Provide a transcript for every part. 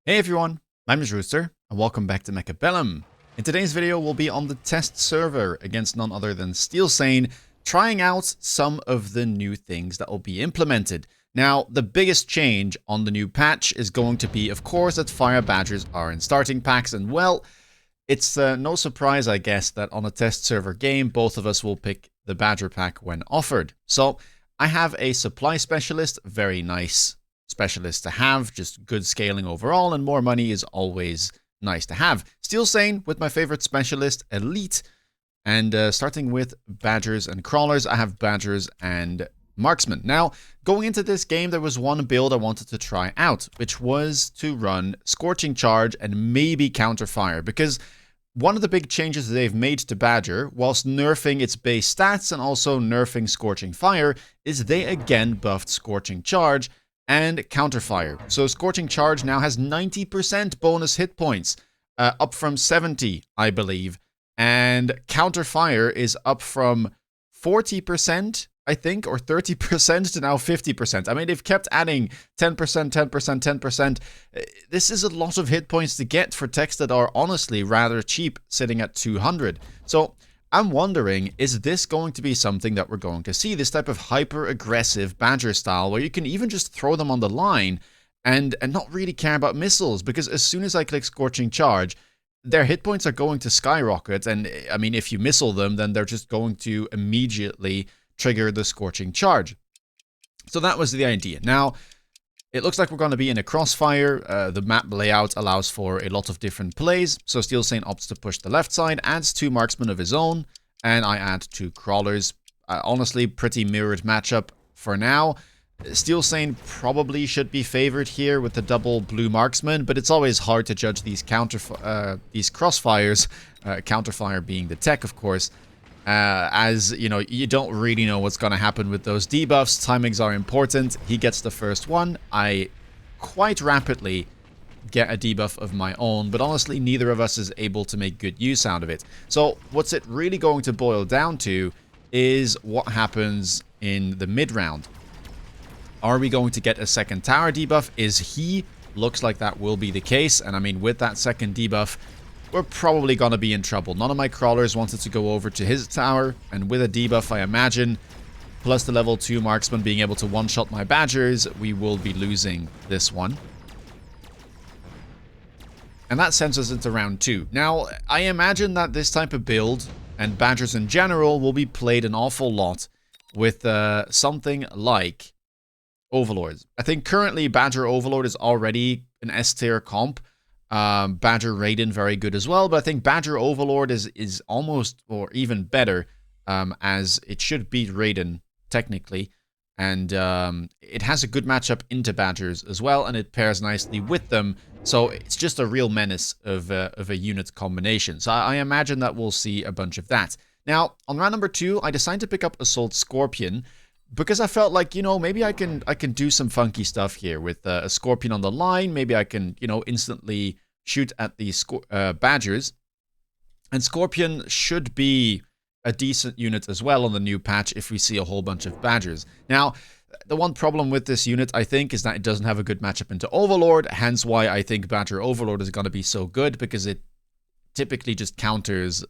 Hey everyone, my name is Rooster, and welcome back to Mechabellum. In today's video, we'll be on the test server against none other than SteelSane, trying out some of the new things that will be implemented. Now, the biggest change on the new patch is going to be, of course, that Fire Badgers are in starting packs, and well, it's no surprise, I guess, that on a test server game, both of us will pick the Badger pack when offered. So, I have a Supply Specialist, very nice specialist to have, just good scaling overall, and more money is always nice to have. SteelSane with my favorite specialist, Elite, and starting with Badgers and Crawlers, I have Badgers and Marksman. Now, going into this game, there was one build I wanted to try out, which was to run Scorching Charge and maybe Counterfire, because one of the big changes they've made to Badger, whilst nerfing its base stats and also nerfing Scorching Fire, is they again buffed Scorching Charge and Counterfire. So Scorching Charge now has 90% bonus hit points, up from 70, I believe. And Counterfire is up from 40%, I think, or 30% to now 50%. I mean, they've kept adding 10%, 10%, 10%. This is a lot of hit points to get for techs that are honestly rather cheap, sitting at 200. So I'm wondering, is this going to be something that we're going to see? This type of hyper-aggressive Badger style where you can even just throw them on the line and not really care about missiles, because as soon as I click Scorching Charge, their hit points are going to skyrocket, and I mean, if you missile them, then they're just going to immediately trigger the Scorching Charge. So that was the idea. Now, it looks like we're going to be in a crossfire. The map layout allows for a lot of different plays. So SteelSane opts to push the left side, adds 2 marksmen of his own, and I add 2 crawlers. Honestly, pretty mirrored matchup for now. SteelSane probably should be favored here with the double blue marksman, but it's always hard to judge these crossfires, Counterfire being the tech, of course. As, you know, you don't really know what's going to happen with those debuffs. Timings are important. He gets the first one. I quite rapidly get a debuff of my own, but honestly, neither of us is able to make good use out of it. So what's it really going to boil down to is what happens in the mid-round. Are we going to get a second tower debuff? Is he? Looks like that will be the case. And I mean, with that second debuff, we're probably going to be in trouble. None of my crawlers wanted to go over to his tower, and with a debuff, I imagine, plus the level 2 marksman being able to one-shot my badgers, we will be losing this one. And that sends us into round 2. Now, I imagine that this type of build, and badgers in general, will be played an awful lot with something like Overlords. I think currently Badger Overlord is already an S-tier comp. Badger Raiden very good as well, but I think Badger Overlord is almost or even better, as it should beat Raiden technically, and it has a good matchup into Badgers as well, and it pairs nicely with them, so it's just a real menace of a unit combination. So I imagine that we'll see a bunch of that. Now, on round number 2, I decided to pick up Assault Scorpion, because I felt like, you know, maybe I can do some funky stuff here with a Scorpion on the line. Maybe I can, you know, instantly shoot at these Badgers. And Scorpion should be a decent unit as well on the new patch if we see a whole bunch of Badgers. Now, the one problem with this unit, I think, is that it doesn't have a good matchup into Overlord. Hence why I think Badger Overlord is going to be so good, because it typically just counters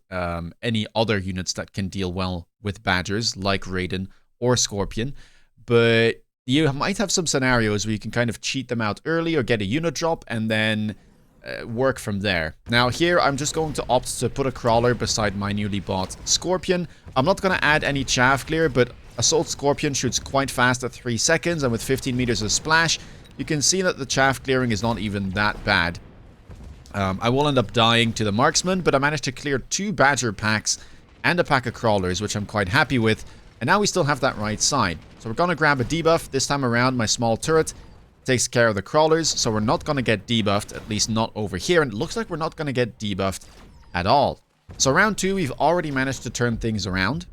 any other units that can deal well with Badgers, like Raiden or Scorpion. But you might have some scenarios where you can kind of cheat them out early or get a unit drop and then work from there. Now here, I'm just going to opt to put a crawler beside my newly bought Scorpion. I'm not going to add any chaff clear, but Assault Scorpion shoots quite fast at 3 seconds, and with 15 meters of splash, you can see that the chaff clearing is not even that bad. I will end up dying to the marksman, but I managed to clear 2 Badger packs and a pack of crawlers, which I'm quite happy with. And now we still have that right side. So we're going to grab a debuff. This time around, my small turret takes care of the crawlers. So we're not going to get debuffed, at least not over here. And it looks like we're not going to get debuffed at all. So round 2, we've already managed to turn things around.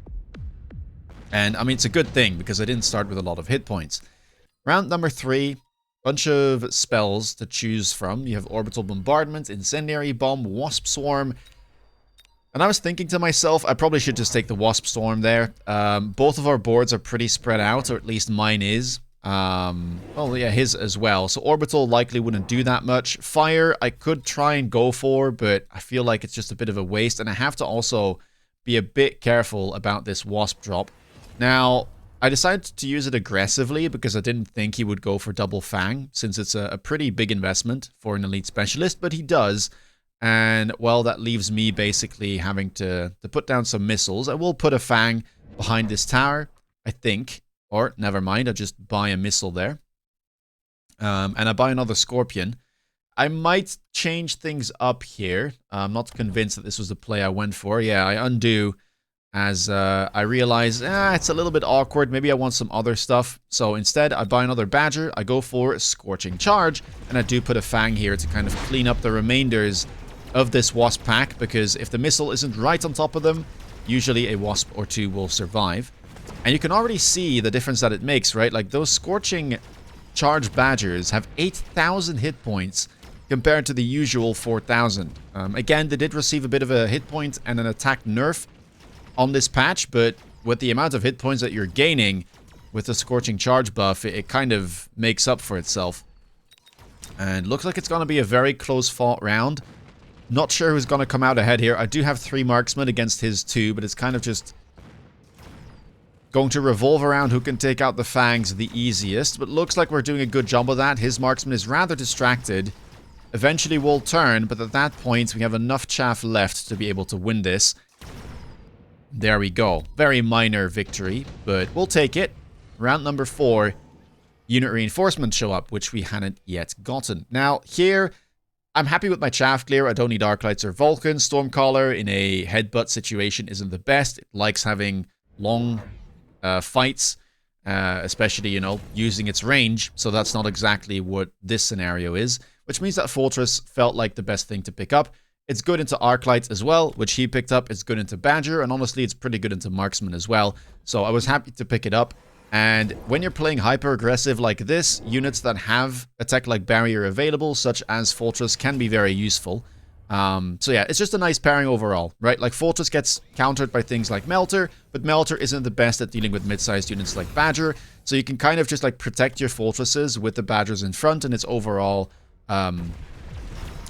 And I mean, it's a good thing because I didn't start with a lot of hit points. Round number 3, bunch of spells to choose from. You have Orbital Bombardment, Incendiary Bomb, Wasp Swarm. And I was thinking to myself, I probably should just take the Wasp Storm there. Both of our boards are pretty spread out, or at least mine is. Oh, yeah, his as well. So Orbital likely wouldn't do that much. Fire, I could try and go for, but I feel like it's just a bit of a waste. And I have to also be a bit careful about this Wasp drop. Now, I decided to use it aggressively because I didn't think he would go for double Fang, since it's a pretty big investment for an elite specialist, but he does. And, well, that leaves me basically having to put down some missiles. I will put a Fang behind this tower, I think. Or, never mind, I just buy a missile there. And I buy another Scorpion. I might change things up here. I'm not convinced that this was the play I went for. Yeah, I undo as I realize it's a little bit awkward. Maybe I want some other stuff. So instead, I buy another Badger. I go for Scorching Charge. And I do put a Fang here to kind of clean up the remainders of this Wasp pack. Because if the missile isn't right on top of them, usually a Wasp or two will survive. And you can already see the difference that it makes, right? Like, those Scorching Charge Badgers have 8,000 hit points compared to the usual 4,000. Again, they did receive a bit of a hit point and an attack nerf on this patch, but with the amount of hit points that you're gaining with the Scorching Charge buff, it kind of makes up for itself. And looks like it's going to be a very close fought round. Not sure who's going to come out ahead here. I do have 3 marksmen against his 2, but it's kind of just going to revolve around who can take out the Fangs the easiest, but looks like we're doing a good job of that. His marksman is rather distracted. Eventually we'll turn, but at that point we have enough chaff left to be able to win this. There we go. Very minor victory, but we'll take it. Round number 4, unit reinforcements show up, which we hadn't yet gotten. Now, here, I'm happy with my chaff clear. I don't need Arclights or Vulcan. Stormcaller in a headbutt situation isn't the best. It likes having long fights, especially, you know, using its range. So that's not exactly what this scenario is, which means that Fortress felt like the best thing to pick up. It's good into Arclights as well, which he picked up. It's good into Badger, and honestly, it's pretty good into Marksman as well. So I was happy to pick it up. And when you're playing hyper-aggressive like this, units that have Attack Like Barrier available, such as Fortress, can be very useful. So yeah, it's just a nice pairing overall, right? Like, Fortress gets countered by things like Melter, but Melter isn't the best at dealing with mid-sized units like Badger, so you can kind of just, like, protect your Fortresses with the Badgers in front, and it's overall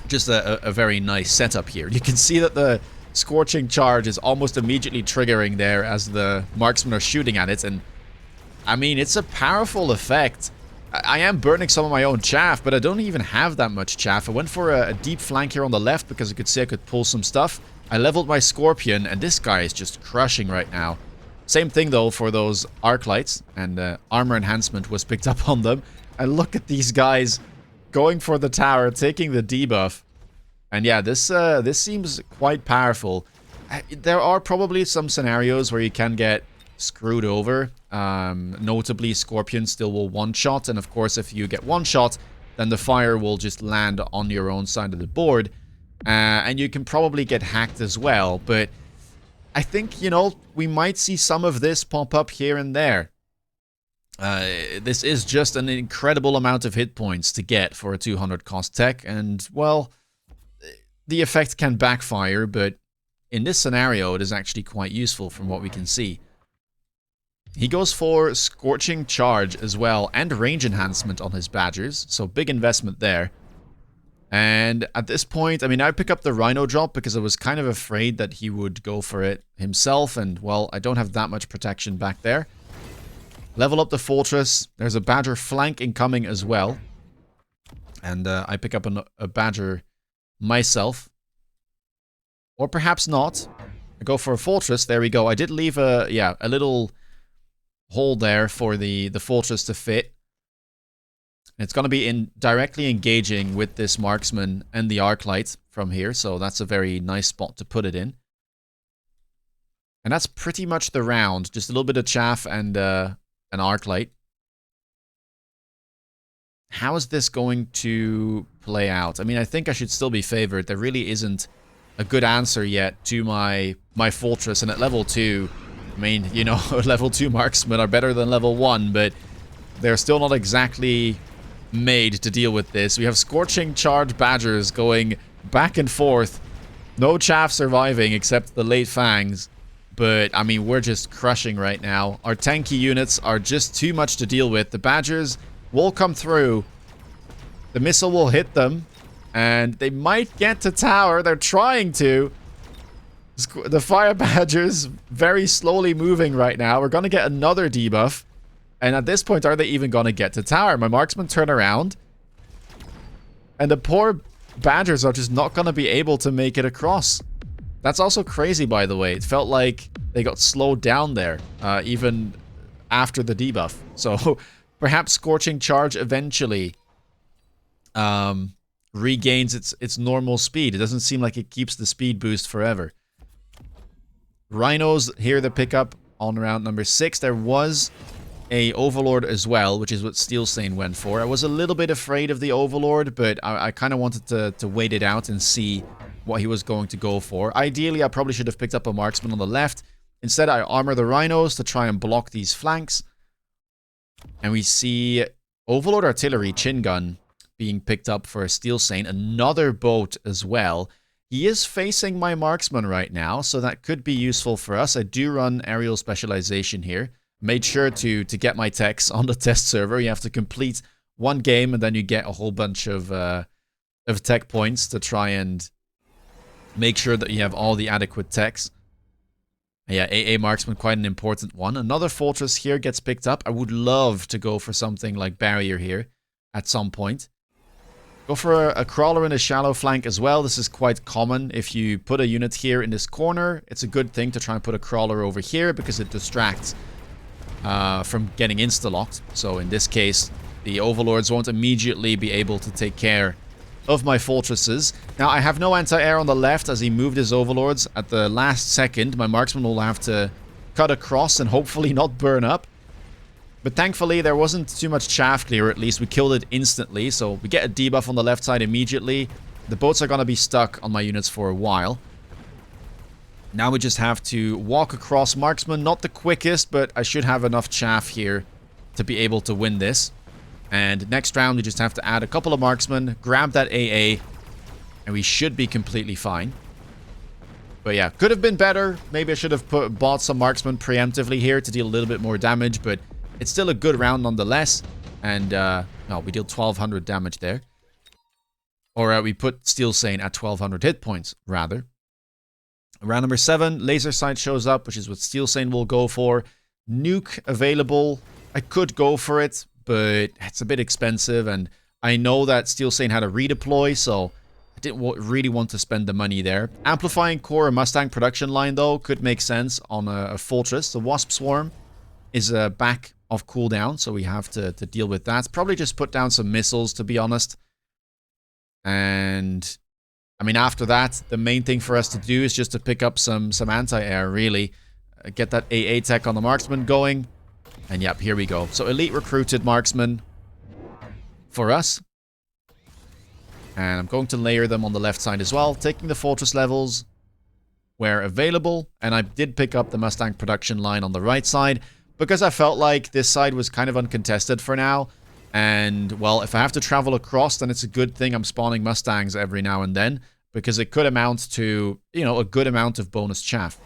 just a very nice setup here. You can see that the Scorching Charge is almost immediately triggering there as the marksmen are shooting at it, and I mean, it's a powerful effect. I am burning some of my own chaff, but I don't even have that much chaff. I went for a deep flank here on the left because I could see I could pull some stuff. I leveled my Scorpion, and this guy is just crushing right now. Same thing, though, for those Arclights, and armor enhancement was picked up on them. And look at these guys going for the tower, taking the debuff. And yeah, this seems quite powerful. There are probably some scenarios where you can get screwed over. Notably, Scorpion still will one-shot, and of course, if you get one-shot, then the fire will just land on your own side of the board, and you can probably get hacked as well. But I think, you know, we might see some of this pop up here and there. This is just an incredible amount of hit points to get for a 200 cost tech, and, well, the effect can backfire, but in this scenario, it is actually quite useful from what we can see. He goes for Scorching Charge as well, and range enhancement on his Badgers, so big investment there. And at this point, I mean, I pick up the Rhino drop because I was kind of afraid that he would go for it himself, and, well, I don't have that much protection back there. Level up the Fortress. There's a Badger flank incoming as well. And I pick up a Badger myself. Or perhaps not. I go for a Fortress. There we go. I did leave a little hole there for the Fortress to fit. It's going to be directly engaging with this Marksman and the Arclight from here, so that's a very nice spot to put it in. And that's pretty much the round. Just a little bit of chaff and an Arclight. How is this going to play out? I mean, I think I should still be favored. There really isn't a good answer yet to my Fortress, and at level 2... I mean, you know, level 2 marksmen are better than level 1, but they're still not exactly made to deal with this. We have Scorching Charge Badgers going back and forth. No chaff surviving except the late Fangs. But, I mean, we're just crushing right now. Our tanky units are just too much to deal with. The Badgers will come through. The missile will hit them. And they might get to tower. They're trying to. The Fire Badgers very slowly moving right now. We're going to get another debuff. And at this point, are they even going to get to tower? My marksmen turn around. And the poor Badgers are just not going to be able to make it across. That's also crazy, by the way. It felt like they got slowed down there, even after the debuff. So perhaps Scorching Charge eventually regains its normal speed. It doesn't seem like it keeps the speed boost forever. Rhinos here to pick up on round number 6. There was a Overlord as well, which is what Steel Stain went for. I was a little bit afraid of the Overlord, but I kind of wanted to wait it out and see what he was going to go for. Ideally, I probably should have picked up a marksman on the left. Instead, I armor the Rhinos to try and block these flanks. And we see Overlord Artillery Chin Gun being picked up for a Steel Stain. Another boat as well. He is facing my marksman right now, so that could be useful for us. I do run aerial specialization here. Made sure to get my techs on the test server. You have to complete one game, and then you get a whole bunch of tech points to try and make sure that you have all the adequate techs. Yeah, AA Marksman, quite an important one. Another fortress here gets picked up. I would love to go for something like Barrier here at some point. Go for a crawler in a shallow flank as well. This is quite common. If you put a unit here in this corner, it's a good thing to try and put a crawler over here because it distracts from getting insta-locked. So in this case, the Overlords won't immediately be able to take care of my fortresses. Now, I have no anti-air on the left as he moved his Overlords at the last second. My marksman will have to cut across and hopefully not burn up. But thankfully, there wasn't too much chaff clear, at least. We killed it instantly, so we get a debuff on the left side immediately. The boats are going to be stuck on my units for a while. Now we just have to walk across. Marksman, not the quickest, but I should have enough chaff here to be able to win this. And next round, we just have to add a couple of marksmen, grab that AA, and we should be completely fine. But yeah, could have been better. Maybe I should have bought some marksmen preemptively here to deal a little bit more damage, but it's still a good round nonetheless. And, no, we deal 1,200 damage there. Or we put Steel Stain at 1,200 hit points, rather. Round number 7, Laser Sight shows up, which is what Steel Stain will go for. Nuke available. I could go for it, but it's a bit expensive, and I know that Steel Stain had a redeploy, so I didn't really want to spend the money there. Amplifying Core and Mustang production line, though, could make sense on a fortress. The Wasp Swarm is back off cooldown, so we have to deal with that. Probably just put down some missiles, to be honest. And I mean, after that, the main thing for us to do is just to pick up some anti-air, really. Get that AA tech on the marksman going. And yep, here we go. So elite recruited marksman for us. And I'm going to layer them on the left side as well, taking the fortress levels where available. And I did pick up the Mustang production line on the right side because I felt like this side was kind of uncontested for now. And, well, if I have to travel across, then it's a good thing I'm spawning Mustangs every now and then, because it could amount to, you know, a good amount of bonus chaff.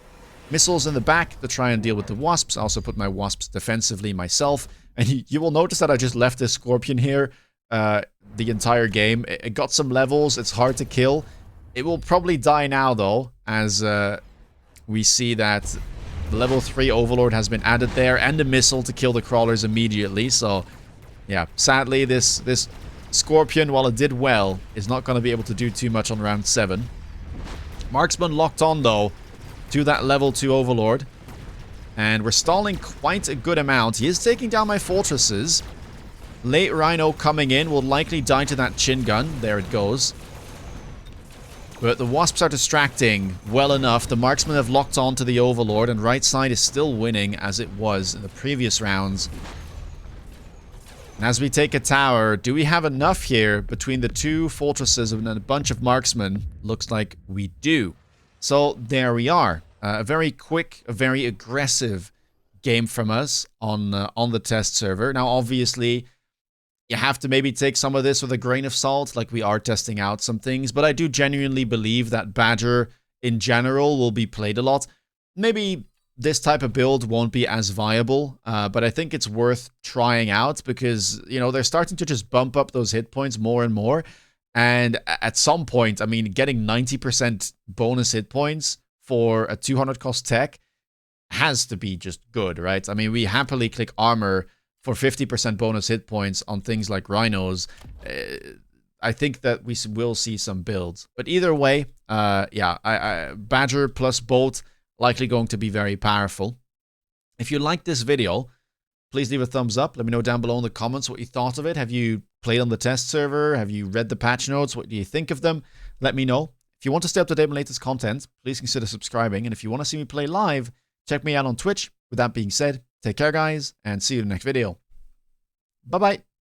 Missiles in the back to try and deal with the Wasps. I also put my Wasps defensively myself. And you will notice that I just left this Scorpion here the entire game. It got some levels. It's hard to kill. It will probably die now, though, as we see that the level 3 Overlord has been added there, and a missile to kill the crawlers immediately. So, yeah, sadly, this Scorpion, while it did well, is not going to be able to do too much on round 7. Marksman locked on, though, to that level 2 Overlord. And we're stalling quite a good amount. He is taking down my fortresses. Late Rhino coming in will likely die to that Chin Gun. There it goes. But the Wasps are distracting well enough. The Marksmen have locked on to the Overlord, and right side is still winning as it was in the previous rounds. And as we take a tower, do we have enough here between the 2 fortresses and a bunch of marksmen? Looks like we do. So there we are. A very quick, a very aggressive game from us on the test server. Now, obviously, you have to maybe take some of this with a grain of salt, like we are testing out some things. But I do genuinely believe that Badger, in general, will be played a lot. Maybe this type of build won't be as viable, but I think it's worth trying out because, you know, they're starting to just bump up those hit points more and more. And at some point, I mean, getting 90% bonus hit points for a 200 cost tech has to be just good, right? I mean, we happily click armor for 50% bonus hit points on things like rhinos. I think that we will see some builds. But either way, yeah, Badger plus Bolt likely going to be very powerful. If you like this video, please leave a thumbs up. Let me know down below in the comments what you thought of it. Have you played on the test server? Have you read the patch notes? What do you think of them? Let me know. If you want to stay up to date on latest content, please consider subscribing. And if you want to see me play live, check me out on Twitch. With that being said, take care, guys, and see you in the next video. Bye-bye.